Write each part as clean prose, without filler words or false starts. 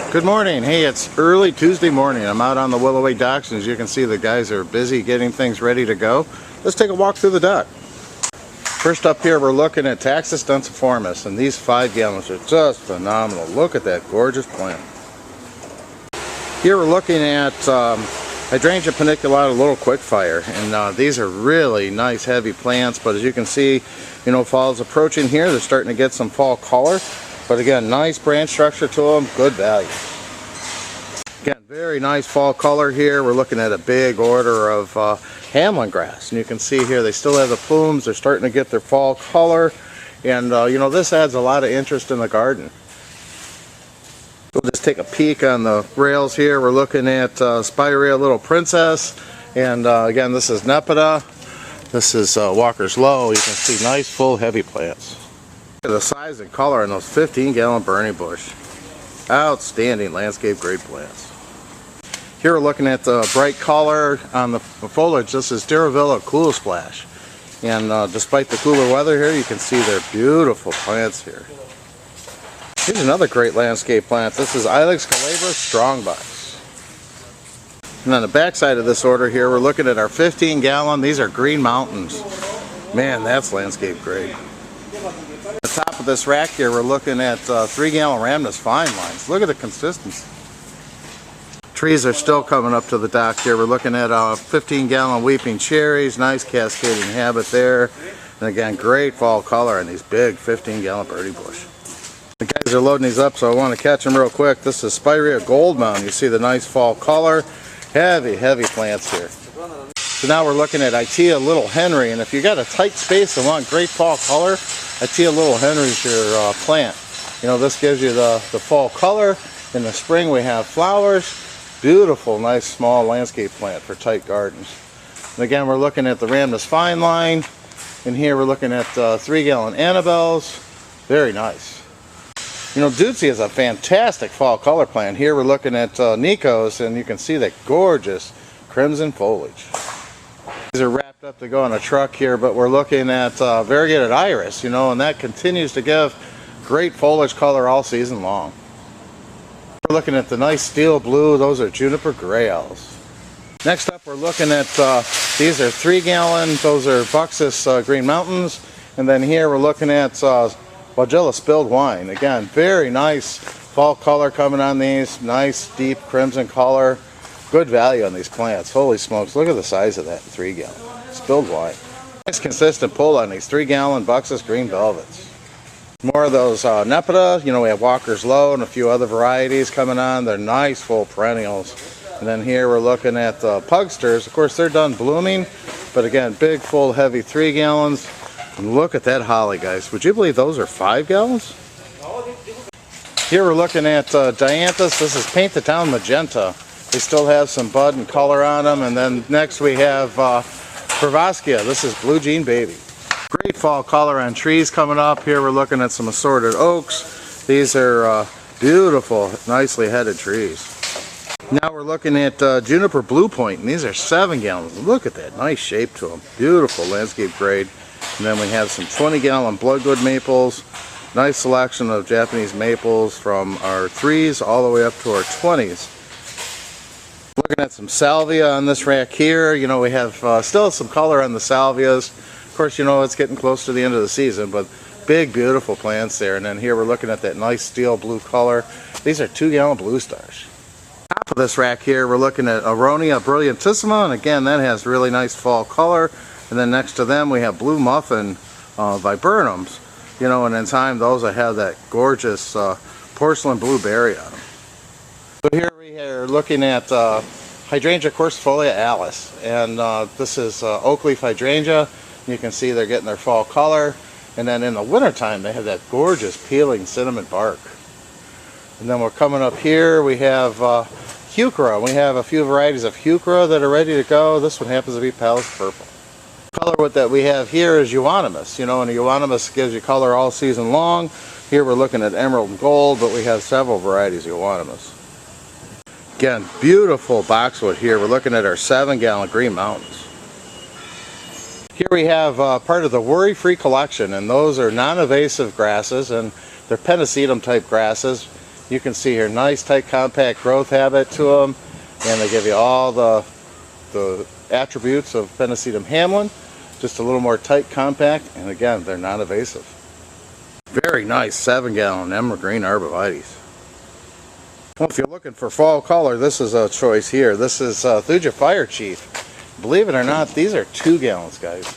Good morning. Hey, it's early Tuesday morning. I'm out on the Willoway docks, and as you can see, the guys are busy getting things ready to go. Let's take a walk through the dock. First up here, we're looking at Taxus densiformis, and these 5 gallons are just phenomenal. Look at that gorgeous plant. Here we're looking at Hydrangea Paniculata Little Quickfire, and these are really nice heavy plants, but as you can see, you know, fall's approaching here. They're starting to get some fall color. But again, nice branch structure to them, good value. Again, very nice fall color here. We're looking at a big order of Hamlin grass. And you can see here they still have the plumes. They're starting to get their fall color. And you know, this adds a lot of interest in the garden. We'll just take a peek on the rails here. We're looking at Spirea Little Princess. And again, this is Nepeta. This is Walker's Low. You can see nice, full, heavy plants. Look at the size and color in those 15-gallon burning bush. Outstanding landscape grade plants. Here we're looking at the bright color on the foliage. This is Diravilla Cool Splash. And despite the cooler weather here, you can see they're beautiful plants here. Here's another great landscape plant. This is Ilex Calabra Strongbox. And on the back side of this order here, we're looking at our 15-gallon. These are Green Mountains. Man, that's landscape grade. At the top of this rack here, we're looking at 3-gallon Rhamnus fine lines. Look at the consistency. Trees are still coming up to the dock here. We're looking at 15-gallon Weeping Cherries. Nice cascading habit there. And again, great fall color in these big 15-gallon birdie bush. The guys are loading these up, so I want to catch them real quick. This is Spirea Gold Mound. You see the nice fall color. Heavy, heavy plants here. So now we're looking at Itea Little Henry, and if you got a tight space and want great fall color, Itea Little Henry's your plant. You know, this gives you the fall color. In the spring we have flowers. Beautiful, nice, small landscape plant for tight gardens. And again, we're looking at the Rhamnus fine line. And here we're looking at 3-gallon Annabelles. Very nice. You know, Dootsy is a fantastic fall color plant. Here we're looking at Nikos, and you can see that gorgeous crimson foliage. These are wrapped up to go on a truck here, but we're looking at Variegated Iris, you know, and that continues to give great foliage color all season long. We're looking at the nice steel blue. Those are Juniper Gray Owls. Next up, we're looking at these are 3-gallon. Those are Buxus Green Mountains. And then here we're looking at Waugelia Spilled Wine. Again, very nice fall color coming on these. Nice deep crimson color. Good value on these plants. Holy smokes, look at the size of that 3-gallon. Spilled wine. Nice consistent pull on these 3-gallon Buxus Green Velvets. More of those Nepeta. You know, we have Walker's Low and a few other varieties coming on. They're nice full perennials. And then here we're looking at the Pugsters. Of course, they're done blooming. But again, big, full, heavy 3 gallons. And look at that holly, guys. Would you believe those are 5 gallons? Here we're looking at Dianthus. This is Paint the Town Magenta. They still have some bud and color on them. And then next we have Pervaskia. This is Blue Jean Baby. Great fall color on trees coming up. Here we're looking at some assorted oaks. These are beautiful, nicely headed trees. Now we're looking at Juniper Blue Point, and these are 7 gallons. Look at that, nice shape to them. Beautiful landscape grade. And then we have some 20-gallon Bloodwood maples. Nice selection of Japanese maples from our 3s all the way up to our 20s. Looking at some salvia on this rack here. You know, we have still some color on the salvias. Of course, you know, it's getting close to the end of the season, but big, beautiful plants there. And then here we're looking at that nice steel blue color. These are 2-gallon Blue Stars. Top of this rack here, we're looking at Aronia Brilliantissimo, and again, that has really nice fall color. And then next to them, we have Blue Muffin Viburnums. You know, and in time, those will have that gorgeous porcelain blue berry on them. So here we are looking at Hydrangea Quercifolia Alice, and this is Oak Leaf Hydrangea. You can see they're getting their fall color, and then in the wintertime they have that gorgeous peeling cinnamon bark. And then we're coming up here, we have Heuchera. We have a few varieties of Heuchera that are ready to go. This one happens to be Palace Purple. Color that we have here is Euonymus, you know, and a Euonymus gives you color all season long. Here we're looking at Emerald and Gold, but we have several varieties of Euonymus. Again, beautiful boxwood here. We're looking at our 7-gallon Green Mountains. Here we have part of the worry-free collection, and those are non-invasive grasses, and they're pennisetum type grasses. You can see here, nice tight compact growth habit to them, and they give you all the attributes of Penicetum Hamlin, just a little more tight compact, and again, they're non-invasive. Very nice 7-gallon emerald green arborvitaes. Well, if you're looking for fall color, this is a choice here. This is Hydrangea Fire Chief. Believe it or not, these are 2 gallons, guys.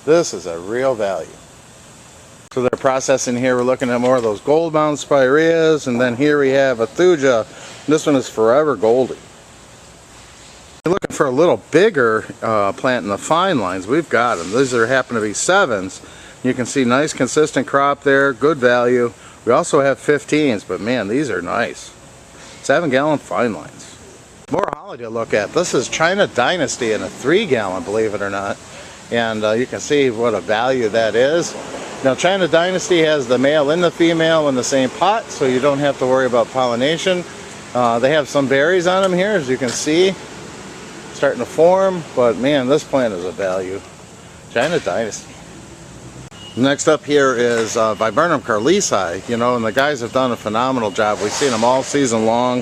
This is a real value. So they're processing here. We're looking at more of those gold mound spireas, and then here we have a Hydrangea. This one is Forever Goldie. If you're looking for a little bigger plant in the fine lines, we've got them. These happen to be 7s. You can see nice consistent crop there, good value. We also have 15s, but man, these are nice. 7-gallon fine lines. More holly to look at. This is China Dynasty in a 3-gallon, believe it or not. And you can see what a value that is. Now, China Dynasty has the male and the female in the same pot, so you don't have to worry about pollination. They have some berries on them here, as you can see, starting to form. But man, this plant is a value. China Dynasty. Next up here is Viburnum Karlissai, you know, and the guys have done a phenomenal job. We've seen them all season long.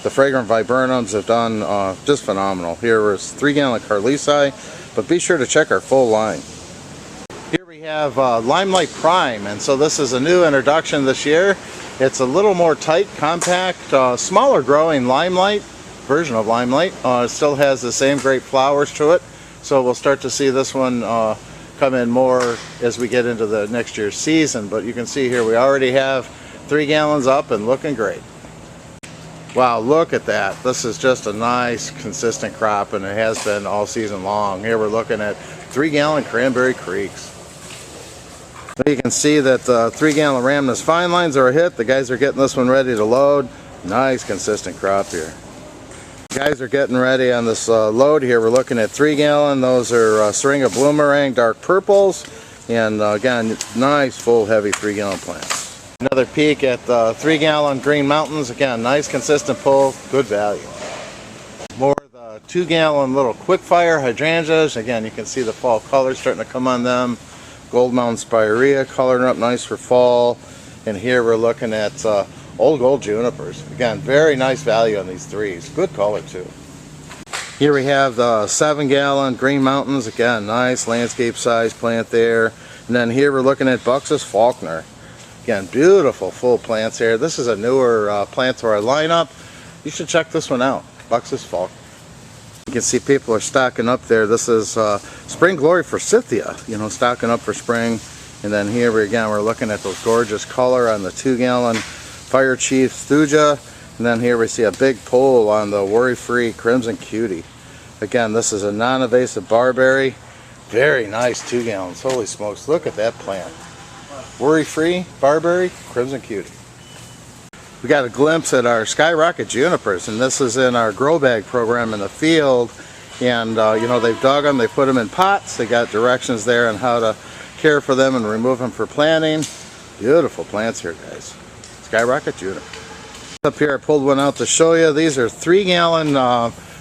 The fragrant viburnums have done just phenomenal. Here is 3-gallon Karlissai, but be sure to check our full line. Here we have Limelight Prime, and so this is a new introduction this year. It's a little more tight, compact, smaller growing Limelight, version of Limelight. It still has the same great flowers to it, so we'll start to see this one come in more as we get into the next year's season. But you can see here we already have 3 gallons up and looking great. Wow, look at that. This is just a nice consistent crop, and it has been all season long. Here we're looking at 3-gallon Cranberry Creeks. You can see that the 3-gallon Rhamnus fine lines are a hit. The guys are getting this one ready to load. Nice consistent crop here. Guys are getting ready on this load here. We're looking at 3-gallon. Those are Syringa Bloomerang dark purples, and again, nice full heavy 3-gallon plants. Another peek at the 3-gallon Green Mountains. Again, nice consistent pull, good value. More of the 2-gallon little Quickfire Hydrangeas. Again, you can see the fall colors starting to come on them. Gold Mountain Spirea coloring up nice for fall, and here we're looking at Old Gold Junipers. Again, very nice value on these 3s. Good color too. Here we have the 7-gallon Green Mountains. Again, nice landscape size plant there. And then here we're looking at Buxus Faulkner. Again, beautiful full plants here. This is a newer plant to our lineup. You should check this one out, Buxus Faulkner. You can see people are stocking up there. This is Spring Glory Forsythia, you know, stocking up for spring. And then here we're looking at those gorgeous color on the 2-gallon Fire Chief Hydrangea, and then here we see a big pull on the worry-free Crimson Cutie. Again, this is a non-invasive barberry. Very nice 2 gallons. Holy smokes, look at that plant. Worry-free barberry Crimson Cutie. We got a glimpse at our Skyrocket Junipers, and this is in our grow bag program in the field. And you know, they've dug them, they put them in pots. They got directions there on how to care for them and remove them for planting. Beautiful plants here, guys. Skyrocket Juniper. Up here I pulled one out to show you. These are 3-gallon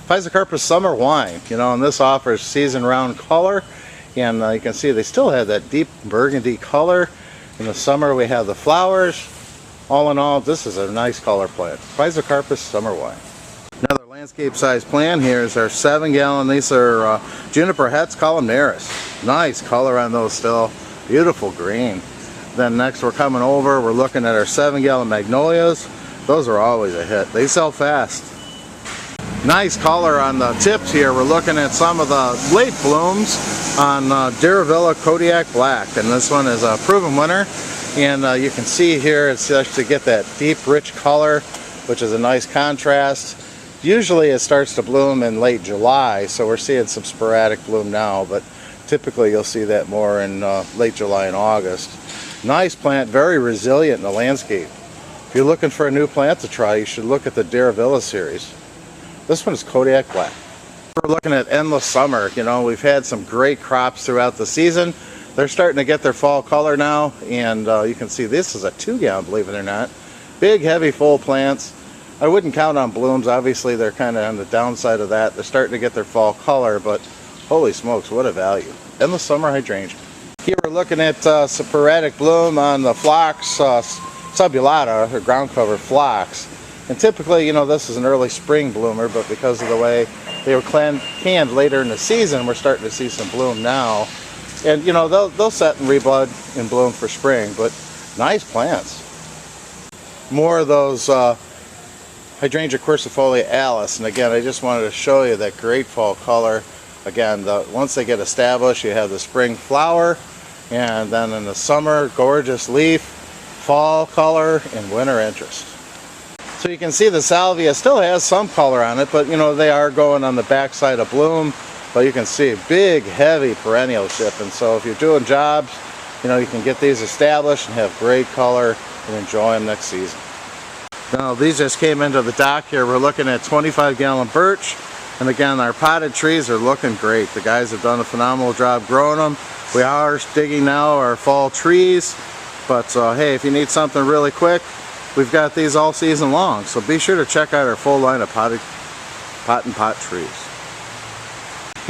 Physocarpus Summer Wine, you know, and this offers season round color, and you can see they still have that deep burgundy color. In the summer we have the flowers. All in all, this is a nice color plant. Physocarpus Summer Wine. Another landscape size plant here is our 7-gallon. These are Juniper Hetz Columnaris. Nice color on those still. Beautiful green. Then next we're coming over, we're looking at our 7-gallon Magnolias. Those are always a hit. They sell fast. Nice color on the tips here. We're looking at some of the late blooms on Diravilla Kodiak Black. And this one is a proven winner. And you can see here it starts to get that deep rich color, which is a nice contrast. Usually it starts to bloom in late July, so we're seeing some sporadic bloom now, but typically you'll see that more in late July and August. Nice plant, very resilient in the landscape. If you're looking for a new plant to try, you should look at the Diravilla series. This one is Kodiak Black. We're looking at Endless Summer. You know, we've had some great crops throughout the season. They're starting to get their fall color now, and you can see this is a 2-gallon, believe it or not. Big, heavy, full plants. I wouldn't count on blooms. Obviously, they're kind of on the downside of that. They're starting to get their fall color, but holy smokes, what a value. Endless Summer Hydrangea. Here we're looking at sporadic bloom on the phlox subulata, or ground cover phlox. And typically, you know, this is an early spring bloomer, but because of the way they were canned later in the season, we're starting to see some bloom now. And you know, they'll set and rebud and bloom for spring, but nice plants. More of those Hydrangea quercifolia Alice, and again, I just wanted to show you that great fall color. Again, once they get established, you have the spring flower, and then in the summer, gorgeous leaf, fall color, and winter interest. So you can see the salvia still has some color on it, but you know, they are going on the backside of bloom. But you can see big, heavy perennial shipping. So if you're doing jobs, you know, you can get these established and have great color and enjoy them next season. Now, these just came into the dock here. We're looking at 25 gallon birch. And again, our potted trees are looking great. The guys have done a phenomenal job growing them. We are digging now our fall trees. But hey, if you need something really quick, we've got these all season long. So be sure to check out our full line of pot and pot trees.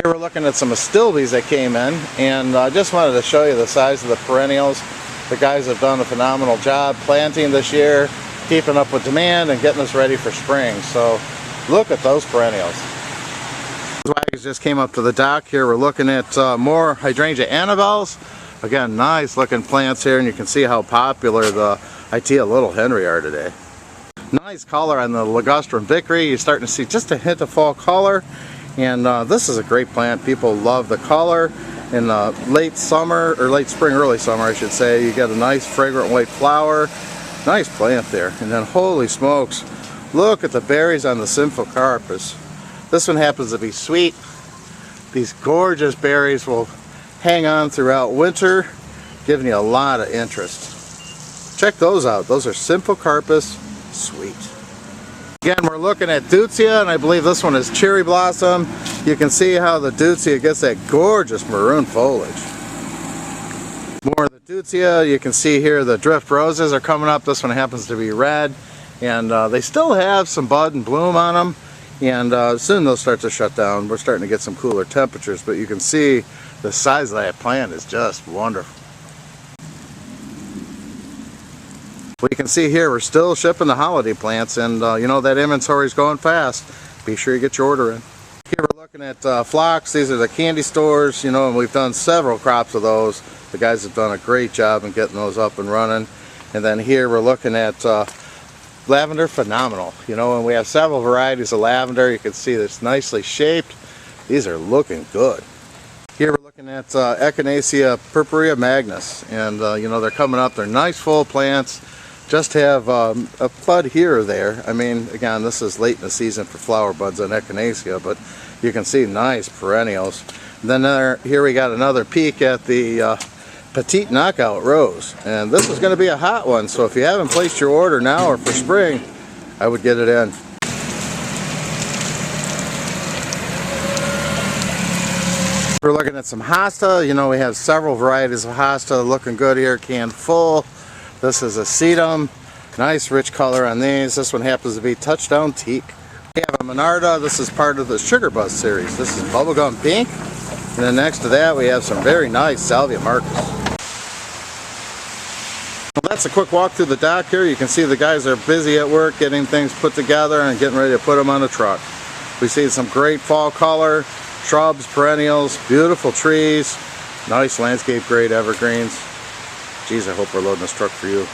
Here we're looking at some astilbes that came in, and I just wanted to show you the size of the perennials. The guys have done a phenomenal job planting this year, keeping up with demand and getting us ready for spring. So look at those perennials. These wagons just came up to the dock. Here we're looking at more Hydrangea Annabelles. Again, nice looking plants here, and you can see how popular the Itea Little Henry are today. Nice color on the Ligustrum Vickery. You're starting to see just a hint of fall color. And this is a great plant. People love the color. In late summer, or late spring, early summer I should say, you get a nice fragrant white flower. Nice plant there. And then holy smokes, look at the berries on the Symphocarpus. This one happens to be sweet. These gorgeous berries will hang on throughout winter, giving you a lot of interest. Check those out. Those are Symphocarpus sweet. Again, we're looking at Deutzia, and I believe this one is cherry blossom. You can see how the Deutzia gets that gorgeous maroon foliage. More of the Deutzia. You can see here the drift roses are coming up. This one happens to be red, and they still have some bud and bloom on them, and soon they'll start to shut down. We're starting to get some cooler temperatures, but you can see the size of that plant is just wonderful. Well, you can see here we're still shipping the holiday plants, and you know, that inventory is going fast. Be sure you get your order in. Here we're looking at phlox. These are the candy stores, you know, and we've done several crops of those. The guys have done a great job in getting those up and running. And then here we're looking at lavender phenomenal, you know, and we have several varieties of lavender. You can see it's nicely shaped. These are looking good. Here we're looking at Echinacea purpurea magnus, and you know, they're coming up. They're nice full plants. Just have a bud here or there. I mean, again, this is late in the season for flower buds on Echinacea, but you can see nice perennials. And then here we got another peek at the Petite Knockout Rose, and this is going to be a hot one. So if you haven't placed your order now or for spring, I would get it in. We're looking at some Hosta. You know, we have several varieties of Hosta looking good here, canned full. This is a sedum, nice rich color on these. This one happens to be Touchdown Teak. We have a Monarda. This is part of the Sugar Buzz series. This is Bubblegum Pink. And then next to that we have some very nice Salvia Marcus. Well, that's a quick walk through the dock here. You can see the guys are busy at work getting things put together and getting ready to put them on the truck. We see some great fall color, shrubs, perennials, beautiful trees, nice landscape grade evergreens. Geez, I hope we're loading this truck for you.